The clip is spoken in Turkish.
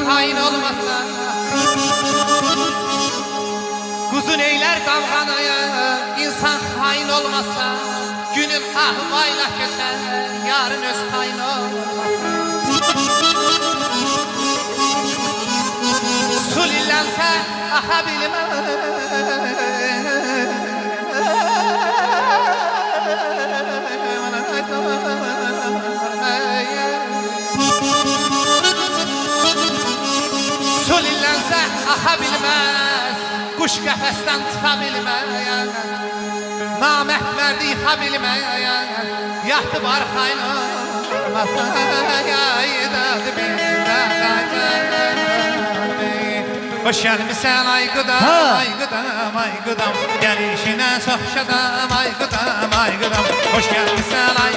hain olmasa, kuzun eyler kavganaya. İnsan hain olmasa, günün ahvayla keser, yarın öz hain olmasa. Su lillense aha bilmez. Su lillense aha bilmez. Kuş qəfəsdən çıxa bilmez. Naməhd mərdi yıxa bilmez. Yatıb arxayın olmasa, yaydadı hoş gelmişsen ay gıdam, ay gıdam, ay gıdam. Gelişine sohşadam, ay gıdam, ay gıdam. Hoş gelmişsen ay